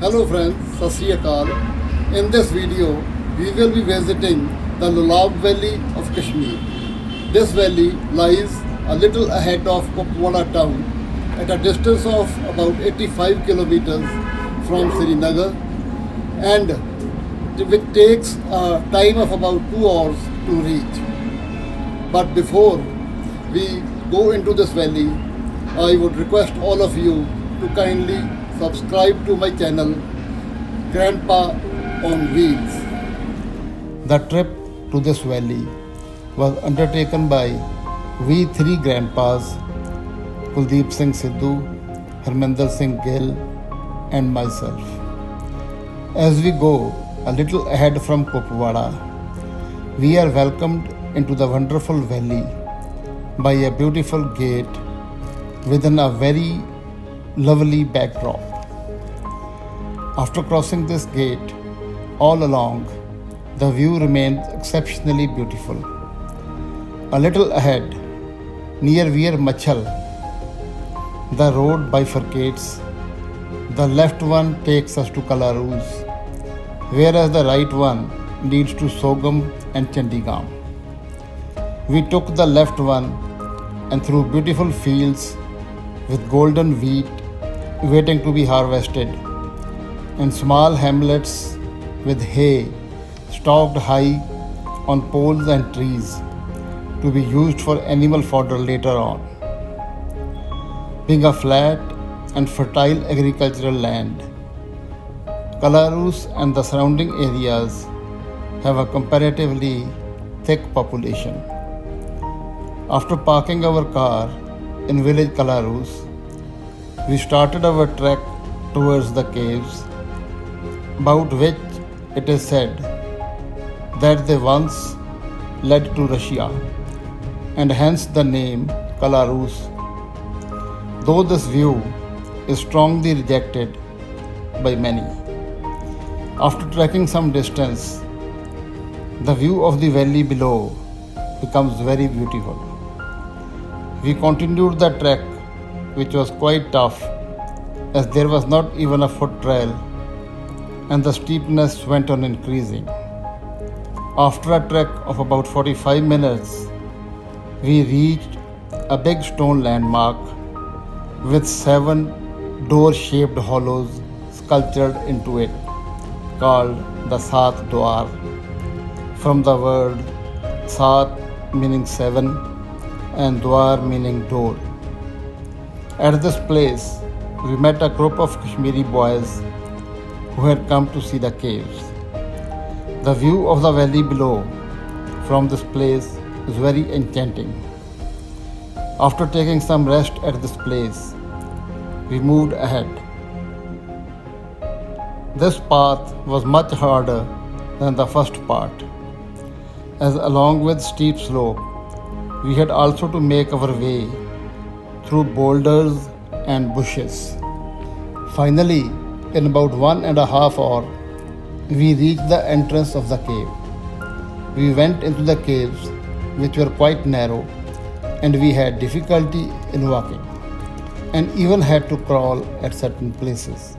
Hello friends, Sat Sri Akal. In this video, we will be visiting the Lolab Valley of Kashmir. This valley lies a little ahead of Kupwara town at a distance of about 85 kilometers from Srinagar, and it takes a time of about 2 hours to reach. But before we go into this valley, I would request all of you to kindly subscribe to my channel Grandpa on Wheels. The trip to this valley was undertaken by we three grandpas, Kuldeep Singh Sidhu, Harminder Singh Gill and myself. As we go a little ahead from Kupwara, we are welcomed into the wonderful valley by a beautiful gate within a very lovely backdrop. After crossing this gate, all along, the view remains exceptionally beautiful. A little ahead, near Veer Machal, the road bifurcates. The left one takes us to Kalaruz, whereas the right one leads to Sogam and Chandigam. We took the left one and through beautiful fields with golden wheat waiting to be harvested, and small hamlets with hay stocked high on poles and trees to be used for animal fodder later on. Being a flat and fertile agricultural land, Kalarus and the surrounding areas have a comparatively thick population. After parking our car in village Kalarus, we started our trek towards the caves, about which it is said that they once led to Russia, and hence the name Kalarus. Though this view is strongly rejected by many. After trekking some distance, the view of the valley below becomes very beautiful. We continued the trek, which was quite tough as there was not even a foot trail and the steepness went on increasing. After a trek of about 45 minutes, we reached a big stone landmark with 7 door-shaped hollows sculptured into it, called the Saat Dwar, from the word Saat meaning 7 and Dwar meaning door. At this place, we met a group of Kashmiri boys who had come to see the caves. The view of the valley below from this place is very enchanting. After taking some rest at this place, we moved ahead. This path was much harder than the first part, as along with steep slope, we had also to make our way through boulders and bushes. Finally, in about 1.5 hours, we reached the entrance of the cave. We went into the caves, which were quite narrow, and we had difficulty in walking, and even had to crawl at certain places.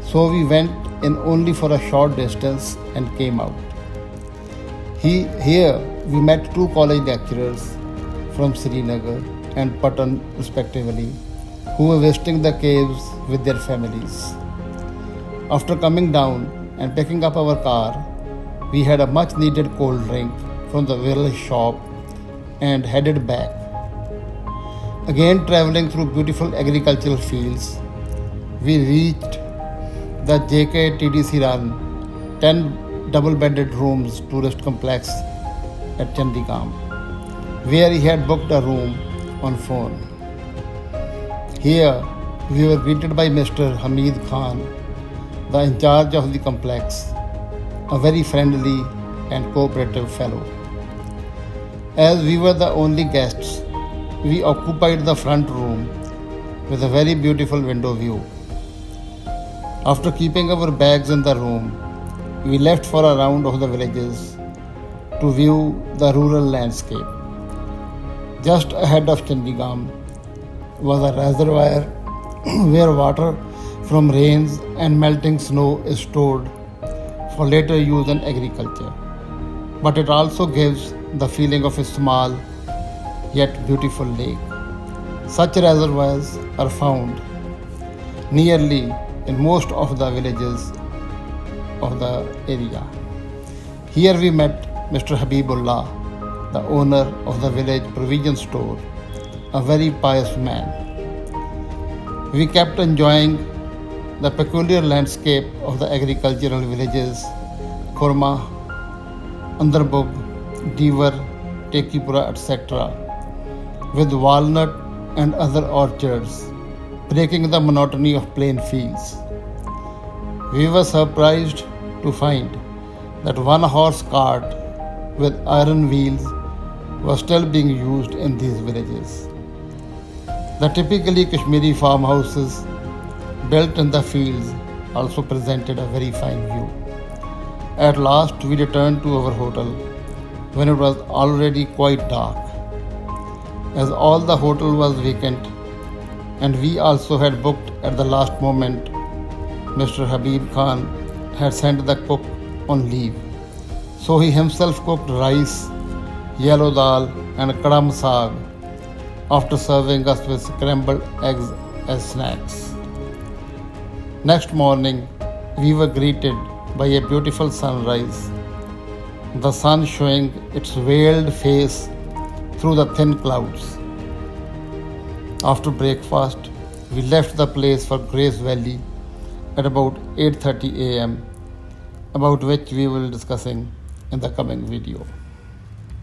So we went in only for a short distance and came out. Here we met 2 college lecturers from Srinagar and Patan respectively, who were visiting the caves with their families. After coming down and picking up our car, we had a much needed cold drink from the village shop and headed back. Again traveling through beautiful agricultural fields, we reached the JK TDC Run 10 double-bedded rooms tourist complex at Chandigam, where he had booked a room on phone. Here, we were greeted by Mr. Hamid Khan, the in charge of the complex, a very friendly and cooperative fellow. As we were the only guests, we occupied the front room with a very beautiful window view. After keeping our bags in the room, we left for a round of the villages to view the rural landscape. Just ahead of Chandigam was a reservoir where water from rains and melting snow is stored for later use in agriculture. But it also gives the feeling of a small yet beautiful lake. Such reservoirs are found nearly in most of the villages of the area. Here we met Mr. Habibullah, the owner of the village provision store, a very pious man. We kept enjoying the peculiar landscape of the agricultural villages Kurma, Andarbug, Devar, Tekipura, etc., with walnut and other orchards, breaking the monotony of plain fields. We were surprised to find that one horse cart with iron wheels was still being used in these villages. The typically Kashmiri farmhouses built in the fields also presented a very fine view. At last, we returned to our hotel when it was already quite dark. As all the hotel was vacant and we also had booked at the last moment, Mr. Habib Khan had sent the cook on leave. So he himself cooked rice, yellow dal and kadam saag after serving us with scrambled eggs as snacks. Next morning, we were greeted by a beautiful sunrise, the sun showing its veiled face through the thin clouds. After breakfast, we left the place for Grace Valley at about 8:30 a.m., about which we will be discussing in the coming video.